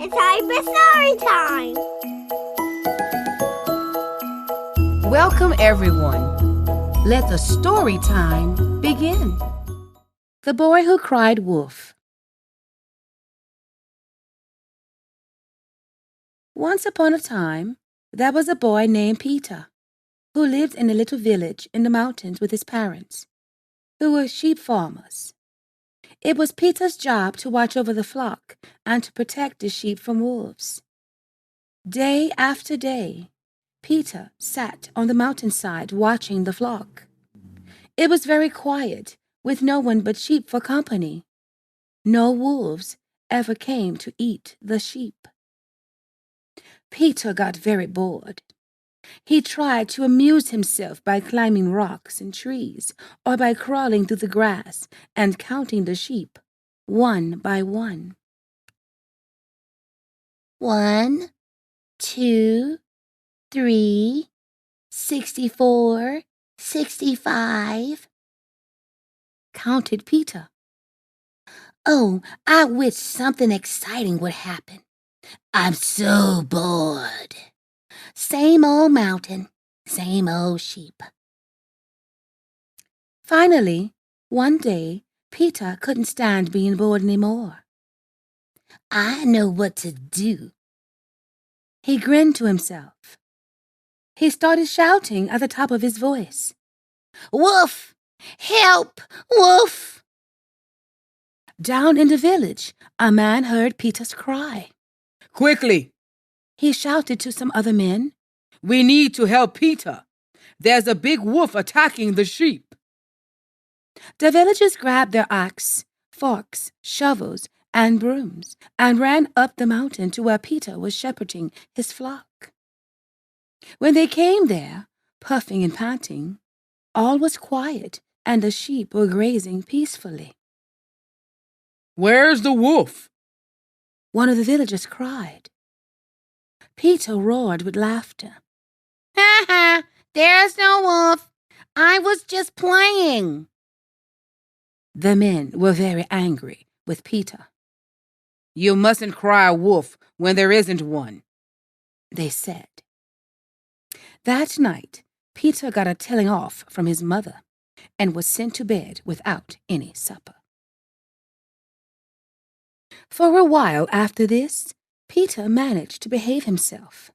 It's time for story time! Welcome, everyone. Let the story time begin. The Boy Who Cried Wolf. Once upon a time, there was a boy named Peter, who lived in a little village in the mountains with his parents, who were sheep farmers. It was Peter's job to watch over the flock and to protect the sheep from wolves. Day after day, Peter sat on the mountainside watching the flock. It was very quiet, with no one but sheep for company. No wolves ever came to eat the sheep. Peter got very bored. He tried to amuse himself by climbing rocks and trees, or by crawling through the grass and counting the sheep, one by one. 1, 2, 3, 64, 65, counted Peter. Oh, I wish something exciting would happen. I'm so bored. Same old mountain, same old sheep. Finally, one day, Peter couldn't stand being bored anymore. I know what to do. He grinned to himself. He started shouting at the top of his voice. Wolf! Help! Wolf! Down in the village, a man heard Peter's cry. Quickly! He shouted to some other men. We need to help Peter. There's a big wolf attacking the sheep. The villagers grabbed their axe, forks, shovels, and brooms and ran up the mountain to where Peter was shepherding his flock. When they came there, puffing and panting, all was quiet and the sheep were grazing peacefully. Where's the wolf? One of the villagers cried. Peter roared with laughter. Ha ha! There's no wolf. I was just playing. The men were very angry with Peter. You mustn't cry wolf when there isn't one, they said. That night, Peter got a telling off from his mother and was sent to bed without any supper. For a while after this, Peter managed to behave himself.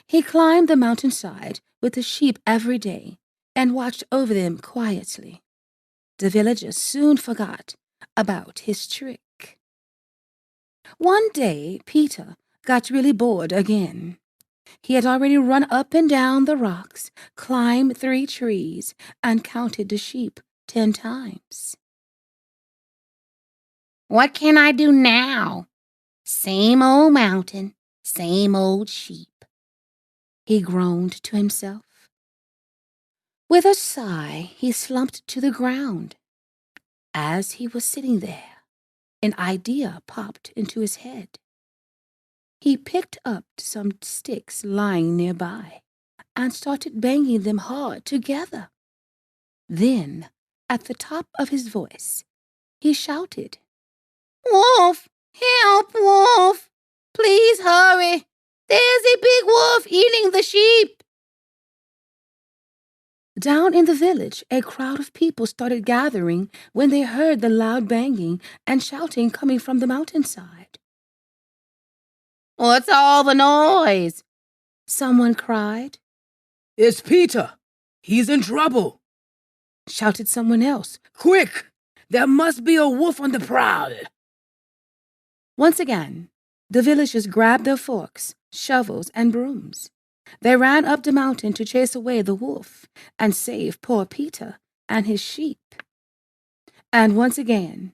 He climbed the mountainside with the sheep every day and watched over them quietly. The villagers soon forgot about his trick. One day, Peter got really bored again. He had already run up and down the rocks, climbed 3 trees, and counted the sheep 10 times. What can I do now? Same old mountain, same old sheep, he groaned to himself. With a sigh, he slumped to the ground. As he was sitting there, an idea popped into his head. He picked up some sticks lying nearby and started banging them hard together. Then, at the top of his voice, he shouted, Wolf! Help, wolf! Please hurry! There's a big wolf eating the sheep! Down in the village, a crowd of people started gathering when they heard the loud banging and shouting coming from the mountainside. What's all the noise? Someone cried. It's Peter. He's in trouble, shouted someone else. Quick! There must be a wolf on the prowl. Once again, the villagers grabbed their forks, shovels, and brooms. They ran up the mountain to chase away the wolf and save poor Peter and his sheep. And once again,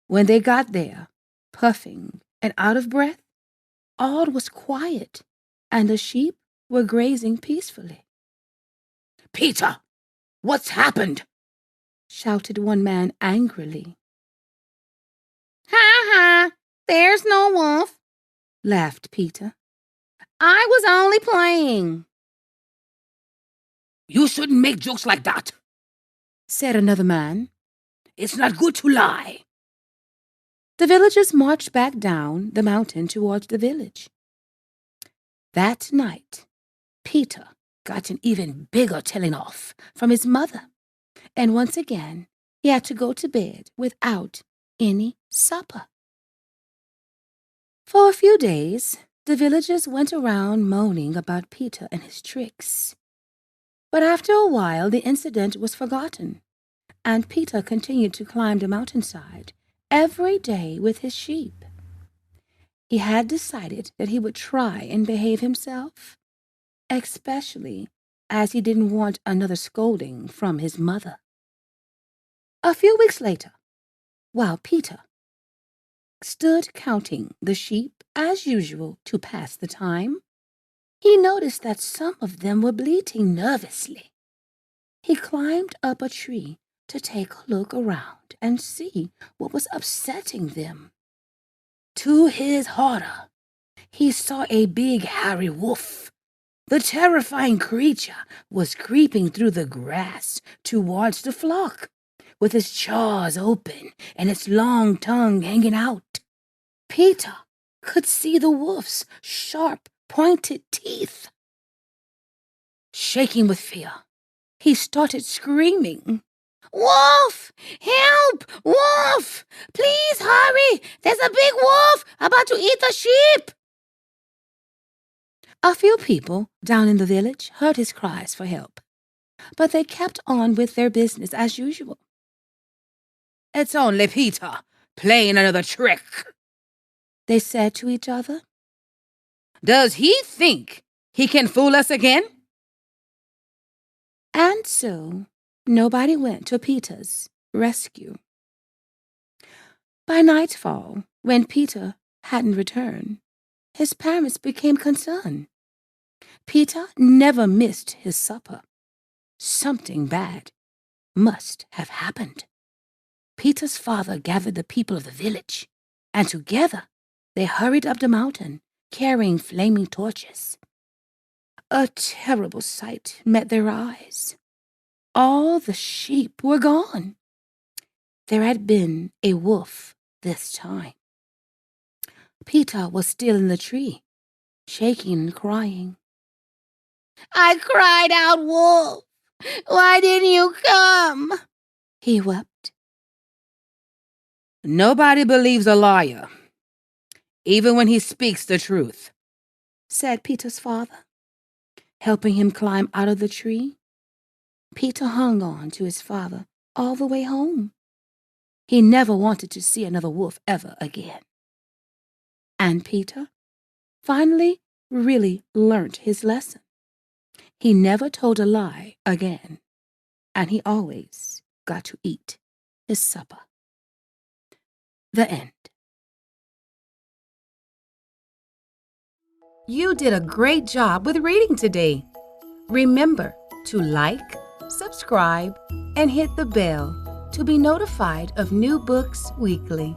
when they got there, puffing and out of breath, all was quiet, and the sheep were grazing peacefully. Peter, what's happened? Shouted one man angrily. Ha ha! There's no wolf, laughed Peter. I was only playing. You shouldn't make jokes like that, said another man. It's not good to lie. the villagers marched back down the mountain towards the village. That night, Peter got an even bigger telling off from his mother, and once again he had to go to bed without any supper. For a few days, the villagers went around moaning about Peter and his tricks. But after a while, the incident was forgotten, and Peter continued to climb the mountainside every day with his sheep. He had decided that he would try and behave himself, especially as he didn't want another scolding from his mother. A few weeks later, while Peter stood counting the sheep as usual to pass the time, he noticed that some of them were bleating nervously. He climbed up a tree to take a look around and see what was upsetting them. To his horror, he saw a big hairy wolf. The terrifying creature was creeping through the grass towards the flock, with its jaws open and its long tongue hanging out. Peter could see the wolf's sharp, pointed teeth. Shaking with fear, he started screaming, "Wolf! Help! Wolf! Please hurry! There's a big wolf about to eat the sheep!" A few people down in the village heard his cries for help, but they kept on with their business as usual. "It's only Peter, playing another trick," they said to each other. "Does he think he can fool us again?" And so, nobody went to Peter's rescue. By nightfall, when Peter hadn't returned, his parents became concerned. Peter never missed his supper. Something bad must have happened. Peter's father gathered the people of the village, and together they hurried up the mountain, carrying flaming torches. A terrible sight met their eyes. All the sheep were gone. There had been a wolf this time. Peter was still in the tree, shaking and crying. "I cried out, wolf! Why didn't you come?" he wept. "Nobody believes a liar, even when he speaks the truth," said Peter's father, helping him climb out of the tree. Peter hung on to his father all the way home. He never wanted to see another wolf ever again. And Peter finally really learnt his lesson. He never told a lie again, and he always got to eat his supper. The end. You did a great job with reading today. Remember to like, subscribe, and hit the bell to be notified of new books weekly.